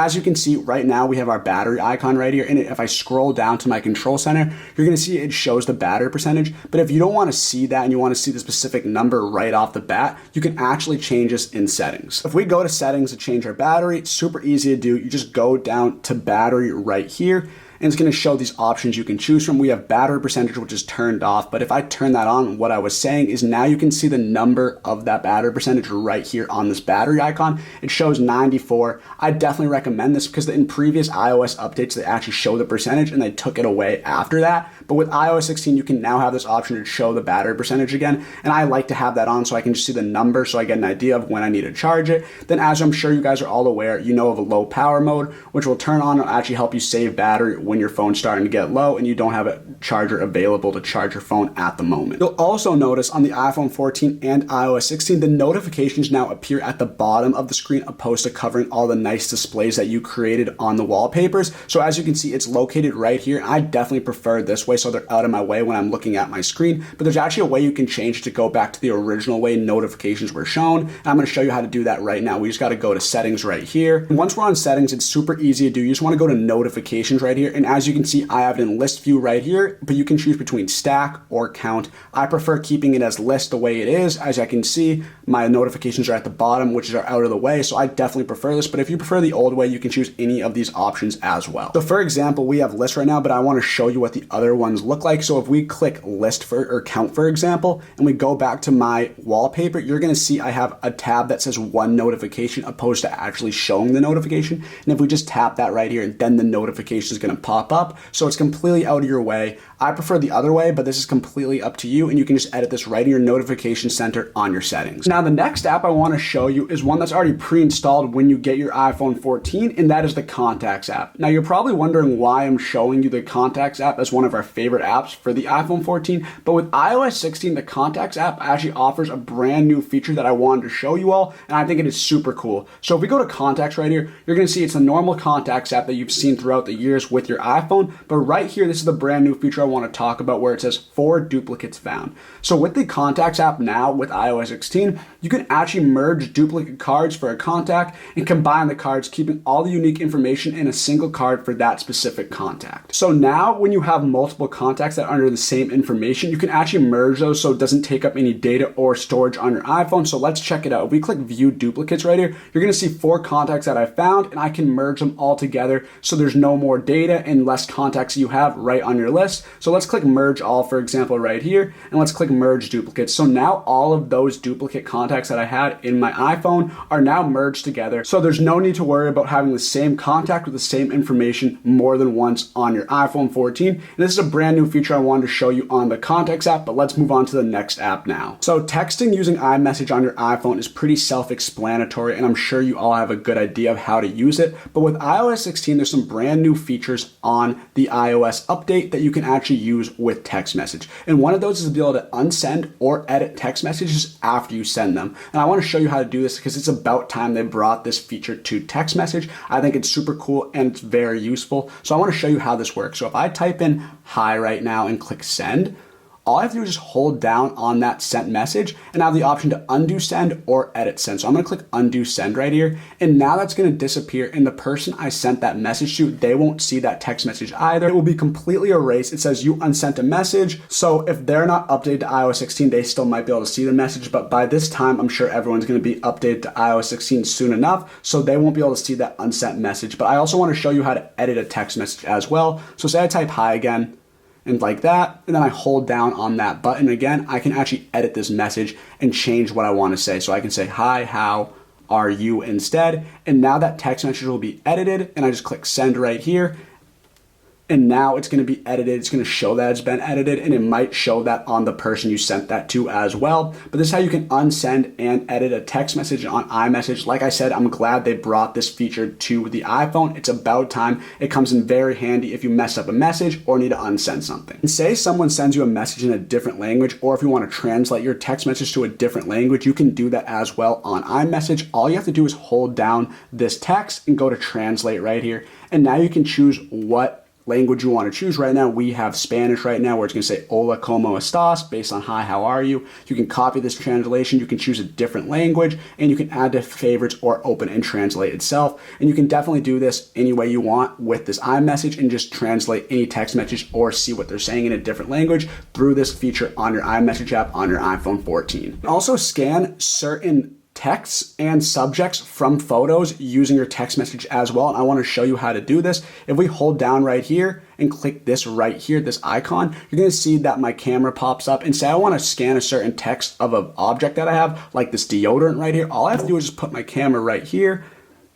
As you can see right now, we have our battery icon right here. And if I scroll down to my control center, you're gonna see it shows the battery percentage. But if you don't wanna see that and you wanna see the specific number right off the bat, you can actually change this in settings. If we go to settings to change our battery, it's super easy to do. You just go down to battery right here. And it's going to show these options you can choose from. We have battery percentage, which is turned off. But if I turn that on, what I was saying is now you can see the number of that battery percentage right here on this battery icon. It shows 94. I definitely recommend this because in previous iOS updates, they actually show the percentage and they took it away after that. But with iOS 16, you can now have this option to show the battery percentage again. And I like to have that on so I can just see the number so I get an idea of when I need to charge it. Then as I'm sure you guys are all aware, you know of a low power mode, which will turn on and actually help you save battery when your phone's starting to get low and you don't have a charger available to charge your phone at the moment. You'll also notice on the iPhone 14 and iOS 16, the notifications now appear at the bottom of the screen opposed to covering all the nice displays that you created on the wallpapers. So as you can see, it's located right here. I definitely prefer this way so they're out of my way when I'm looking at my screen, but there's actually a way you can change to go back to the original way notifications were shown. And I'm gonna show you how to do that right now. We just gotta go to settings right here. And once we're on settings, it's super easy to do. You just wanna go to notifications right here. And as you can see, I have it in list view right here, but you can choose between stack or count. I prefer keeping it as list the way it is. As I can see, my notifications are at the bottom, which are out of the way. So I definitely prefer this, but if you prefer the old way, you can choose any of these options as well. So for example, we have list right now, but I wanna show you what the other ones look like. So if we click list or count, for example, and we go back to my wallpaper, you're gonna see I have a tab that says one notification opposed to actually showing the notification. And if we just tap that right here, then the notification is gonna pop up. So it's completely out of your way. I prefer the other way, but this is completely up to you, and you can just edit this right in your notification center on your settings. Now, the next app I want to show you is one that's already pre-installed when you get your iPhone 14, and that is the Contacts app. Now, you're probably wondering why I'm showing you the Contacts app as one of our favorite apps for the iPhone 14, but with iOS 16, the Contacts app actually offers a brand new feature that I wanted to show you all, and I think it is super cool. So if we go to Contacts right here, you're going to see it's a normal Contacts app that you've seen throughout the years with your iPhone, but right here, this is the brand new feature I want to talk about where it says 4 duplicates found. So with the Contacts app now with iOS 16, you can actually merge duplicate cards for a contact and combine the cards, keeping all the unique information in a single card for that specific contact. So now when you have multiple contacts that are under the same information, you can actually merge those so it doesn't take up any data or storage on your iPhone. So let's check it out. If we click view duplicates right here, you're going to see 4 contacts that I found, and I can merge them all together so there's no more data and less contacts you have right on your list. So let's click merge all, for example, right here, and let's click merge duplicates. So now all of those duplicate contacts that I had in my iPhone are now merged together. So there's no need to worry about having the same contact with the same information more than once on your iPhone 14. And this is a brand new feature I wanted to show you on the Contacts app, but let's move on to the next app now. So texting using iMessage on your iPhone is pretty self-explanatory, and I'm sure you all have a good idea of how to use it. But with iOS 16, there's some brand new features on the iOS update that you can actually use with text message. And one of those is to be able to unsend or edit text messages after you send them. And I want to show you how to do this because it's about time they brought this feature to text message. I think it's super cool and it's very useful. So I want to show you how this works. So if I type in hi right now and click send, all I have to do is just hold down on that sent message and I have the option to undo send or edit send. So I'm going to click undo send right here. And now that's going to disappear, and the person I sent that message to, they won't see that text message either. It will be completely erased. It says you unsent a message. So if they're not updated to iOS 16, they still might be able to see the message. But by this time, I'm sure everyone's going to be updated to iOS 16 soon enough. So they won't be able to see that unsent message. But I also want to show you how to edit a text message as well. So say I type hi again, and like that, and then I hold down on that button again, I can actually edit this message and change what I want to say. So I can say, hi, how are you instead? And now that text message will be edited, and I just click send right here. And now it's going to be edited. It's going to show that it's been edited, and it might show that on the person you sent that to as well. But this is how you can unsend and edit a text message on iMessage. Like I said, I'm glad they brought this feature to the iPhone. It's about time. It comes in very handy if you mess up a message or need to unsend something. And say someone sends you a message in a different language, or if you want to translate your text message to a different language, you can do that as well on iMessage. All you have to do is hold down this text and go to translate right here. And now you can choose what language you want to choose. Right now, we have Spanish right now, where it's going to say Hola, ¿cómo estás? Based on hi, how are you? You can copy this translation. You can choose a different language, and you can add to favorites or open and translate itself. And you can definitely do this any way you want with this iMessage and just translate any text message or see what they're saying in a different language through this feature on your iMessage app on your iPhone 14. Also scan certain texts and subjects from photos using your text message as well. And I want to show you how to do this. If we hold down right here and click this right here, this icon, you're going to see that my camera pops up and say I want to scan a certain text of an object that I have, like this deodorant right here. All I have to do is just put my camera right here.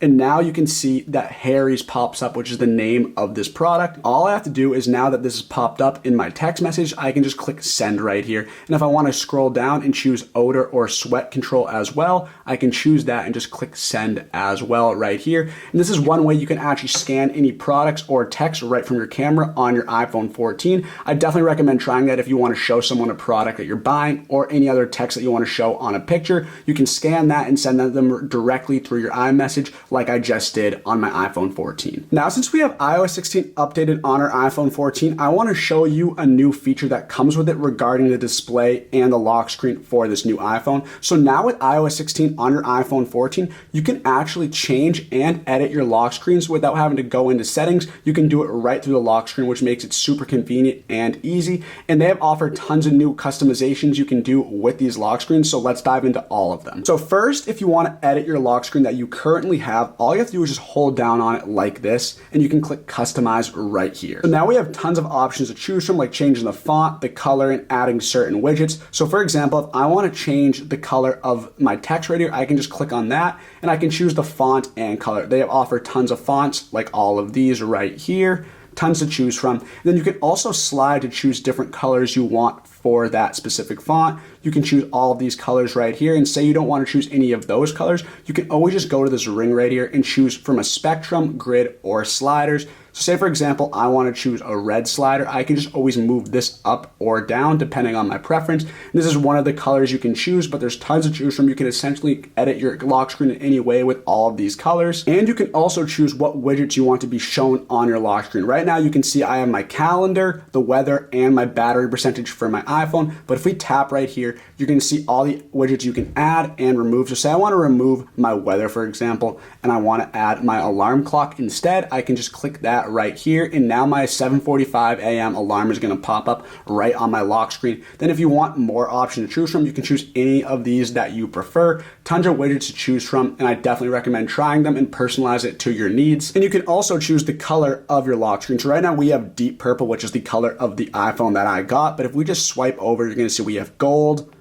And now you can see that Harry's pops up, which is the name of this product. All I have to do is, now that this has popped up in my text message, I can just click send right here. And if I want to scroll down and choose odor or sweat control as well, I can choose that and just click send as well right here. And this is one way you can actually scan any products or text right from your camera on your iPhone 14. I definitely recommend trying that if you want to show someone a product that you're buying or any other text that you want to show on a picture. You can scan that and send them directly through your iMessage, like I just did on my iPhone 14. Now, since we have iOS 16 updated on our iPhone 14, I want to show you a new feature that comes with it regarding the display and the lock screen for this new iPhone. So now with iOS 16 on your iPhone 14, you can actually change and edit your lock screens without having to go into settings. You can do it right through the lock screen, which makes it super convenient and easy. And they have offered tons of new customizations you can do with these lock screens. So let's dive into all of them. So first, if you want to edit your lock screen that you currently have, all you have to do is just hold down on it like this, and you can click customize right here. So now we have tons of options to choose from, like changing the font, the color, and adding certain widgets. So for example, if I want to change the color of my text right here, I can just click on that and I can choose the font and color. They offer tons of fonts, like all of these right here. Tons to choose from. And then you can also slide to choose different colors you want for that specific font. You can choose all of these colors right here, and say you don't want to choose any of those colors, you can always just go to this ring right here and choose from a spectrum, grid, or sliders. So say for example, I want to choose a red slider. I can just always move this up or down depending on my preference. And this is one of the colors you can choose, but there's tons to choose from. You can essentially edit your lock screen in any way with all of these colors. And you can also choose what widgets you want to be shown on your lock screen. Right now you can see I have my calendar, the weather, and my battery percentage for my iPhone. But if we tap right here, you're going to see all the widgets you can add and remove. So say I want to remove my weather, for example, and I want to add my alarm clock instead, I can just click that right here, and now my 7:45 a.m. alarm is going to pop up right on my lock screen. Then if you want more options to choose from, you can choose any of these that you prefer. Tons of widgets to choose from, and I definitely recommend trying them and personalize it to your needs. And you can also choose the color of your lock screen. So right now we have deep purple, which is the color of the iPhone that I got, but if we just swipe over, you're going to see we have gold,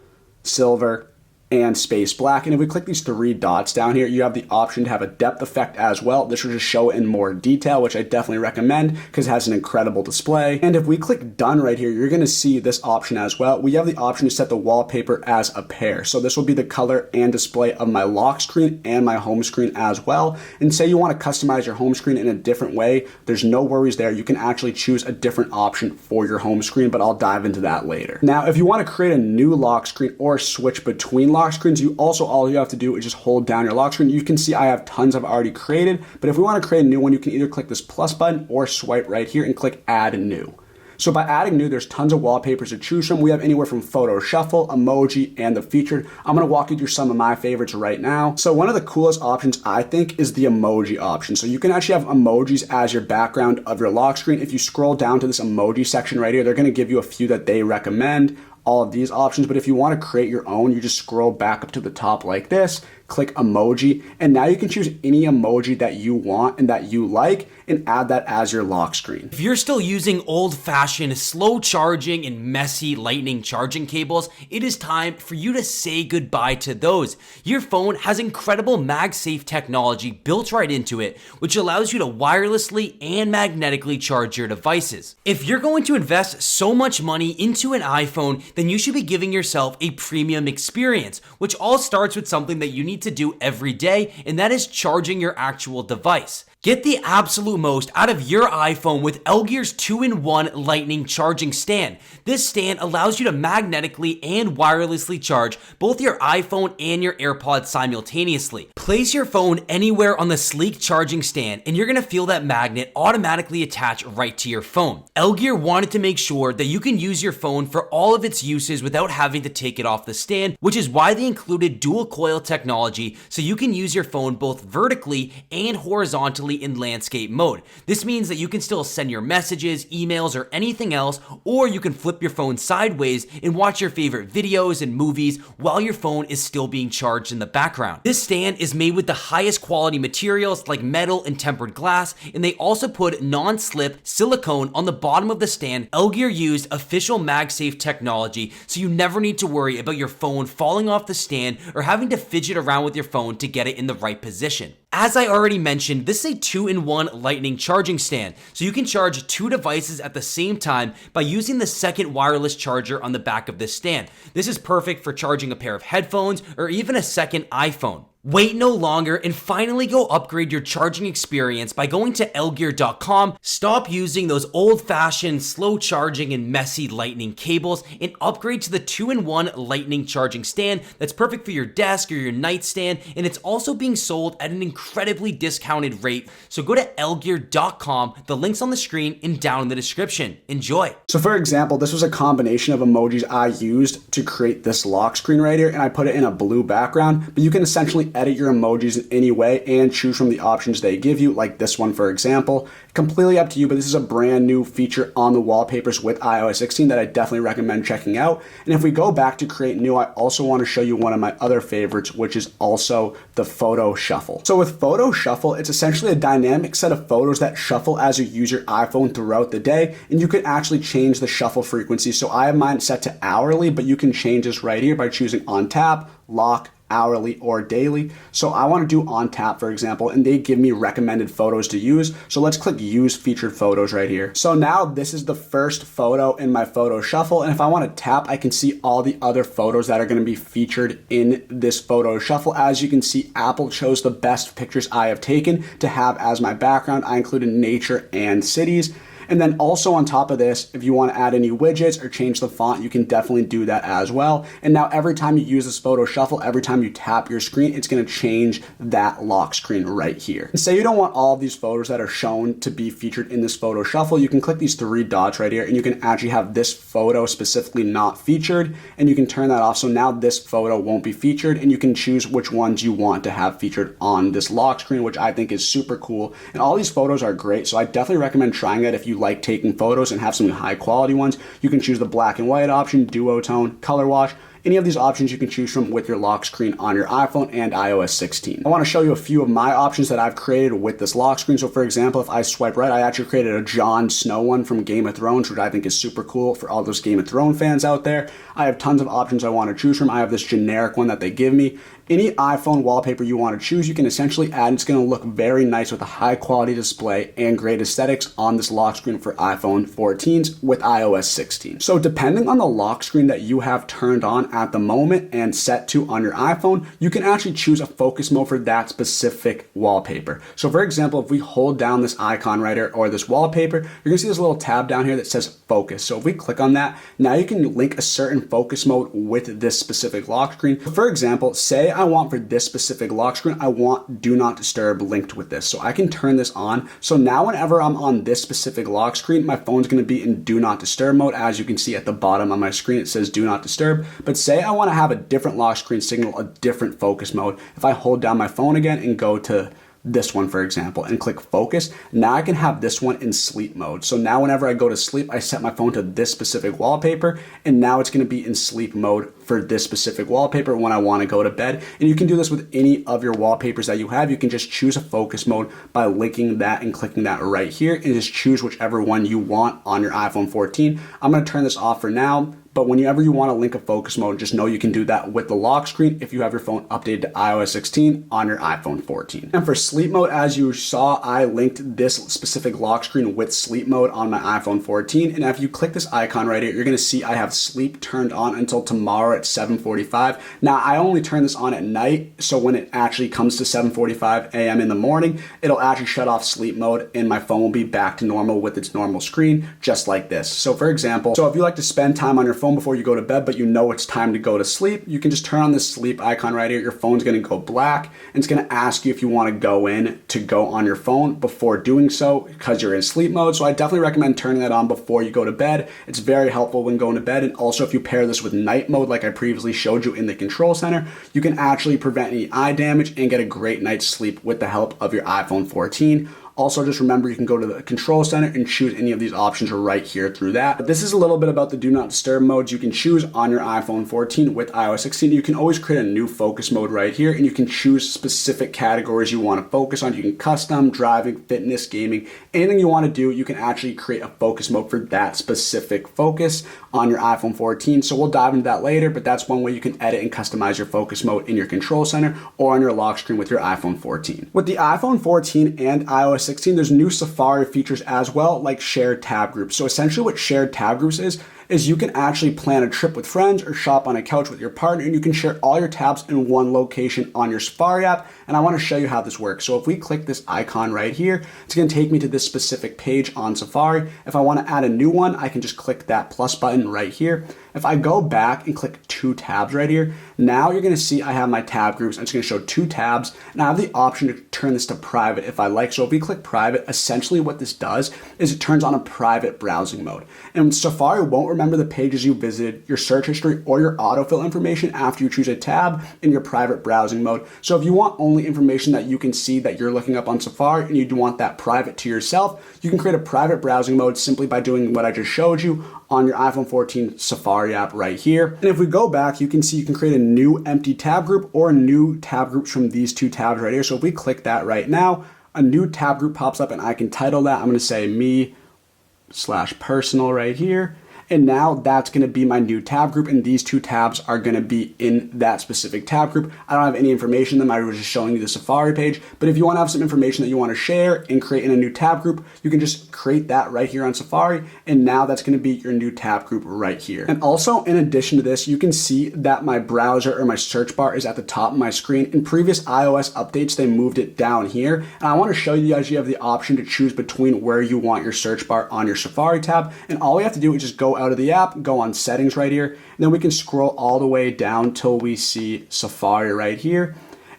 silver, and space black. And if we click these three dots down here, you have the option to have a depth effect as well. This will just show it in more detail, which I definitely recommend because it has an incredible display. And if we click done right here, you're going to see this option as well. We have the option to set the wallpaper as a pair. So this will be the color and display of my lock screen and my home screen as well. And say you want to customize your home screen in a different way, there's no worries there. You can actually choose a different option for your home screen, but I'll dive into that later. Now, if you want to create a new lock screen or switch between lock screens, all you have to do is just hold down your lock screen. You can see I have tons I've already created, but if we want to create a new one, you can either click this plus button or swipe right here and click add new. So by adding new, there's tons of wallpapers to choose from. We have anywhere from photo shuffle, emoji, and the featured. I'm going to walk you through some of my favorites right now. So one of the coolest options I think is the emoji option. So you can actually have emojis as your background of your lock screen. If you scroll down to this emoji section right here, they're going to give you a few that they recommend. All of these options, but if you want to create your own, you just scroll back up to the top like this, click emoji, and now you can choose any emoji that you want and that you like and add that as your lock screen. If you're still using old-fashioned, slow charging and messy lightning charging cables, it is time for you to say goodbye to those. Your phone has incredible MagSafe technology built right into it, which allows you to wirelessly and magnetically charge your devices. If you're going to invest so much money into an iPhone, then you should be giving yourself a premium experience, which all starts with something that you need to do every day, and that is charging your actual device. Get the absolute most out of your iPhone with Elgear's 2-in-1 lightning charging stand. This stand allows you to magnetically and wirelessly charge both your iPhone and your AirPods simultaneously. Place your phone anywhere on the sleek charging stand and you're going to feel that magnet automatically attach right to your phone. Elgear wanted to make sure that you can use your phone for all of its uses without having to take it off the stand, which is why they included dual coil technology so you can use your phone both vertically and horizontally in landscape mode. This means that you can still send your messages, emails, or anything else, or you can flip your phone sideways and watch your favorite videos and movies while your phone is still being charged in the background. This stand is made with the highest quality materials like metal and tempered glass, and they also put non-slip silicone on the bottom of the stand. Elgear used official MagSafe technology, so you never need to worry about your phone falling off the stand or having to fidget around with your phone to get it in the right position. As I already mentioned, this is a 2-in-1 lightning charging stand, so you can charge 2 devices at the same time by using the second wireless charger on the back of this stand. This is perfect for charging a pair of headphones or even a second iPhone. Wait no longer and finally go upgrade your charging experience by going to elgear.com. Stop using those old-fashioned, slow charging and messy lightning cables and upgrade to the 2-in-1 lightning charging stand that's perfect for your desk or your nightstand, and it's also being sold at an incredibly discounted rate. So go to elgear.com. The link's on the screen and down in the description. Enjoy. So for example, this was a combination of emojis I used to create this lock screen right here, and I put it in a blue background, but you can essentially edit your emojis in any way and choose from the options they give you, like this one for example. Completely up to you, but this is a brand new feature on the wallpapers with iOS 16 that I definitely recommend checking out. And if we go back to create new, I also want to show you one of my other favorites, which is also the photo shuffle. So with photo shuffle, it's essentially a dynamic set of photos that shuffle as you use your iPhone throughout the day, and you can actually change the shuffle frequency. So I have mine set to hourly, but you can change this right here by choosing on tap, lock, hourly, or daily. So I want to do on tap, for example, and they give me recommended photos to use. So let's click use featured photos right here. So now this is the first photo in my photo shuffle, and if I want to tap, I can see all the other photos that are going to be featured in this photo shuffle. As you can see, Apple chose the best pictures I have taken to have as my background. I included nature and cities. And then also on top of this, if you want to add any widgets or change the font, you can definitely do that as well. And now every time you use this photo shuffle, every time you tap your screen, it's going to change that lock screen right here. And say you don't want all of these photos that are shown to be featured in this photo shuffle, you can click these 3 dots right here and you can actually have this photo specifically not featured, and you can turn that off. So now this photo won't be featured, and you can choose which ones you want to have featured on this lock screen, which I think is super cool. And all these photos are great. So I definitely recommend trying that if you like taking photos and have some high quality ones. You can choose the black and white option, duotone, color wash. Any of these options you can choose from with your lock screen on your iPhone and iOS 16. I want to show you a few of my options that I've created with this lock screen. So for example, if I swipe right, I actually created a Jon Snow one from Game of Thrones, which I think is super cool for all those Game of Thrones fans out there. I have tons of options I want to choose from. I have this generic one that they give me. Any iPhone wallpaper you want to choose, you can essentially add. It's going to look very nice with a high quality display and great aesthetics on this lock screen for iPhone 14s with iOS 16. So depending on the lock screen that you have turned on at the moment and set to on your iPhone, you can actually choose a focus mode for that specific wallpaper. So for example, if we hold down this icon right here or this wallpaper, you're going to see this little tab down here that says focus. So if we click on that, now you can link a certain focus mode with this specific lock screen. For example, say I want for this specific lock screen, I want do not disturb linked with this. So I can turn this on. So now whenever I'm on this specific lock screen, my phone's going to be in do not disturb mode. As you can see at the bottom of my screen, it says do not disturb. But say I want to have a different lock screen signal, a different focus mode. If I hold down my phone again and go to this one, for example, and click focus, now I can have this one in sleep mode. So now whenever I go to sleep, I set my phone to this specific wallpaper, and now it's going to be in sleep mode for this specific wallpaper when I want to go to bed. And you can do this with any of your wallpapers that you have. You can just choose a focus mode by linking that and clicking that right here, and just choose whichever one you want on your iPhone 14. I'm going to turn this off for now, But whenever you want to link a focus mode, just know you can do that with the lock screen if you have your phone updated to iOS 16 on your iPhone 14. And for sleep mode, as you saw, I linked this specific lock screen with sleep mode on my iPhone 14. And if you click this icon right here, you're going to see I have sleep turned on until tomorrow at 7:45. Now, I only turn this on at night, so when it actually comes to 7:45 a.m. in the morning, it'll actually shut off sleep mode and my phone will be back to normal with its normal screen, just like this. So for example, if you like to spend time on your phone before you go to bed, but you know it's time to go to sleep, you can just turn on this sleep icon right here. Your phone's going to go black and it's going to ask you if you want to go on your phone before doing so because you're in sleep mode. So I definitely recommend turning that on before you go to bed. It's very helpful when going to bed. And also if you pair this with night mode, like I previously showed you in the control center, you can actually prevent any eye damage and get a great night's sleep with the help of your iPhone 14. Also, just remember you can go to the control center and choose any of these options right here through that. But this is a little bit about the do not disturb modes you can choose on your iPhone 14 with iOS 16. You can always create a new focus mode right here and you can choose specific categories you want to focus on. You can custom, driving, fitness, gaming, anything you want to do, you can actually create a focus mode for that specific focus on your iPhone 14. So we'll dive into that later, but that's one way you can edit and customize your focus mode in your control center or on your lock screen with your iPhone 14. With the iPhone 14 and iOS 16, there's new Safari features as well, like shared tab groups. So essentially what shared tab groups is you can actually plan a trip with friends or shop on a couch with your partner, and you can share all your tabs in one location on your Safari app. And I want to show you how this works. So if we click this icon right here, it's going to take me to this specific page on Safari. If I want to add a new one, I can just click that plus button right here. If I go back and click two tabs right here, now you're going to see I have my tab groups. It's going to show two tabs, and I have the option to turn this to private if I like. So if we click private, essentially what this does is it turns on a private browsing mode. And Safari won't remember the pages you visited, your search history, or your autofill information after you choose a tab in your private browsing mode. So if you want only information that you can see that you're looking up on Safari and you want that private to yourself, you can create a private browsing mode simply by doing what I just showed you on your iPhone 14 Safari app right here. And if we go back, you can see you can create a new empty tab group or new tab groups from these two tabs right here. So if we click that right now, a new tab group pops up and I can title that. I'm going to say me/personal right here. And now that's going to be my new tab group, and these two tabs are going to be in that specific tab group. I don't have any information in them. I was just showing you the Safari page, but if you want to have some information that you want to share and create in a new tab group, you can just create that right here on Safari, and now that's going to be your new tab group right here. And also, in addition to this, you can see that my browser or my search bar is at the top of my screen. In previous iOS updates, they moved it down here, and I want to show you guys you have the option to choose between where you want your search bar on your Safari tab, and all we have to do is just go out of the app, go on settings right here, and then we can scroll all the way down till we see Safari right here.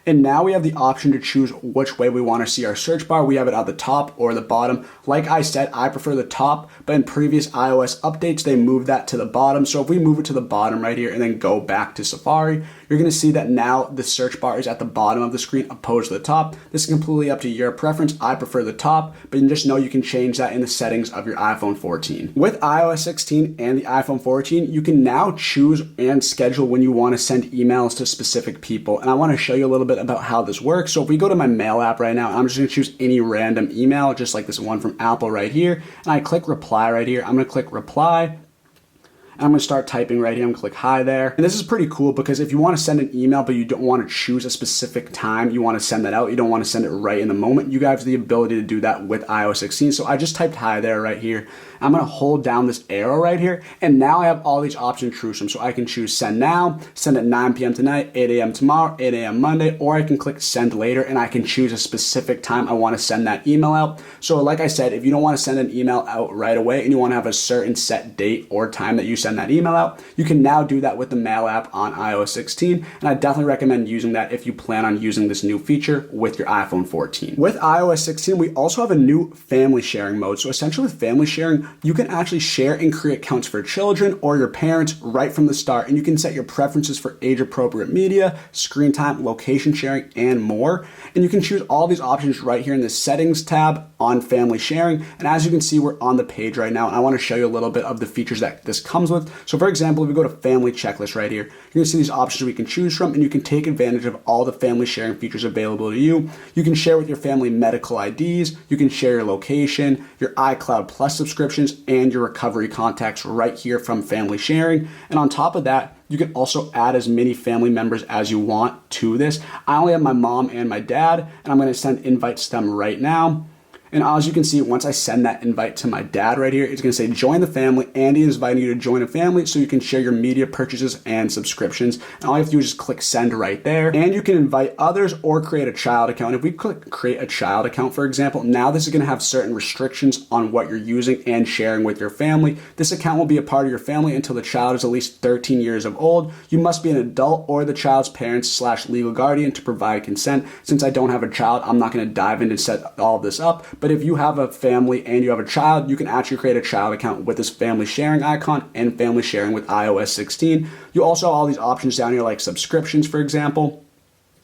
And now we have the option to choose which way we want to see our search bar. We have it at the top or the bottom. Like I said, I prefer the top, but in previous iOS updates, they moved that to the bottom. So if we move it to the bottom right here and then go back to Safari, you're going to see that now the search bar is at the bottom of the screen opposed to the top. This is completely up to your preference. I prefer the top, but you just know you can change that in the settings of your iPhone 14. With iOS 16 and the iPhone 14, you can now choose and schedule when you want to send emails to specific people. And I want to show you a little bit about how this works. So if we go to my mail app right now, I'm just going to choose any random email, just like this one from Apple right here. And I click reply right here. I'm going to click reply. And I'm going to start typing right here. I'm going to click hi there. And this is pretty cool because if you want to send an email, but you don't want to choose a specific time you want to send that out, you don't want to send it right in the moment, you guys have the ability to do that with iOS 16. So I just typed hi there right here. I'm going to hold down this arrow right here. And now I have all these options to choose from. So I can choose send now, send at 9 p.m. tonight, 8 a.m. tomorrow, 8 a.m. Monday, or I can click send later and I can choose a specific time I want to send that email out. So like I said, if you don't want to send an email out right away and you want to have a certain set date or time that you send that email out, you can now do that with the mail app on iOS 16. And I definitely recommend using that if you plan on using this new feature with your iPhone 14. With iOS 16, we also have a new family sharing mode. So essentially with family sharing, you can actually share and create accounts for children or your parents right from the start. And you can set your preferences for age appropriate media, screen time, location sharing, and more. And you can choose all these options right here in the settings tab on family sharing. And as you can see, we're on the page right now. And I want to show you a little bit of the features that this comes with. with. So for example, if we go to family checklist right here, you're gonna see these options we can choose from, and you can take advantage of all the family sharing features available to you. You can share with your family medical IDs, you can share your location, your iCloud Plus subscriptions, and your recovery contacts right here from family sharing. And on top of that, you can also add as many family members as you want to this. I only have my mom and my dad, and I'm gonna send invites to them right now. And as you can see, once I send that invite to my dad right here, it's gonna say join the family. Andy is inviting you to join a family so you can share your media purchases and subscriptions. And all you have to do is just click send right there. And you can invite others or create a child account. If we click create a child account, for example, now this is gonna have certain restrictions on what you're using and sharing with your family. This account will be a part of your family until the child is at least 13 years of old. You must be an adult or the child's parents/legal guardian to provide consent. Since I don't have a child, I'm not gonna dive in and set all of this up. But if you have a family and you have a child, you can actually create a child account with this family sharing icon and family sharing with iOS 16. You also have all these options down here like subscriptions, for example.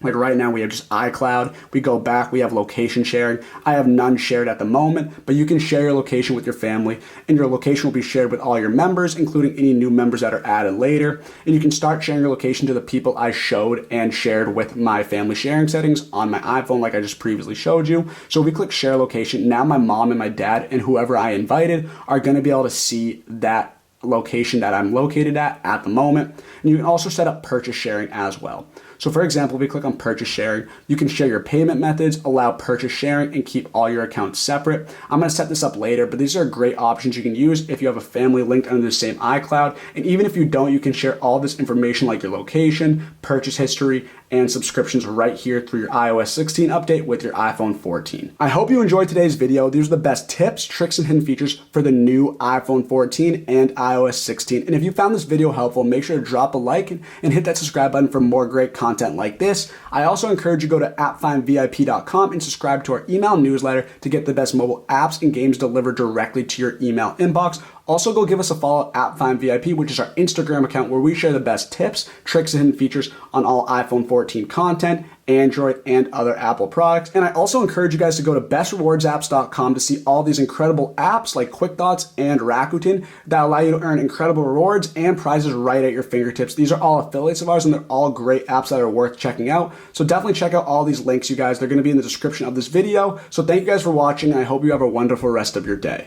Like right now we have just iCloud. We go back, we have location sharing. I have none shared at the moment, but you can share your location with your family, and your location will be shared with all your members, including any new members that are added later. And you can start sharing your location to the people I showed and shared with my family sharing settings on my iPhone, like I just previously showed you. So if we click share location, now my mom and my dad and whoever I invited are gonna be able to see that location that I'm located at the moment. And you can also set up purchase sharing as well. So for example, if we click on purchase sharing, you can share your payment methods, allow purchase sharing, and keep all your accounts separate. I'm gonna set this up later, but these are great options you can use if you have a family linked under the same iCloud. And even if you don't, you can share all this information like your location, purchase history, and subscriptions right here through your iOS 16 update with your iPhone 14. I hope you enjoyed today's video. These are the best tips, tricks, and hidden features for the new iPhone 14 and iOS 16. And if you found this video helpful, make sure to drop a like and hit that subscribe button for more great content like this. I also encourage you to go to appfindvip.com and subscribe to our email newsletter to get the best mobile apps and games delivered directly to your email inbox. Also, go give us a follow at AppFindVIP, which is our Instagram account where we share the best tips, tricks, and hidden features on all iPhone 14 content, Android, and other Apple products. And I also encourage you guys to go to bestrewardapps.com to see all these incredible apps like QuickThoughts and Rakuten that allow you to earn incredible rewards and prizes right at your fingertips. These are all affiliates of ours, and they're all great apps that are worth checking out. So definitely check out all these links, you guys. They're going to be in the description of this video. So thank you guys for watching, and I hope you have a wonderful rest of your day.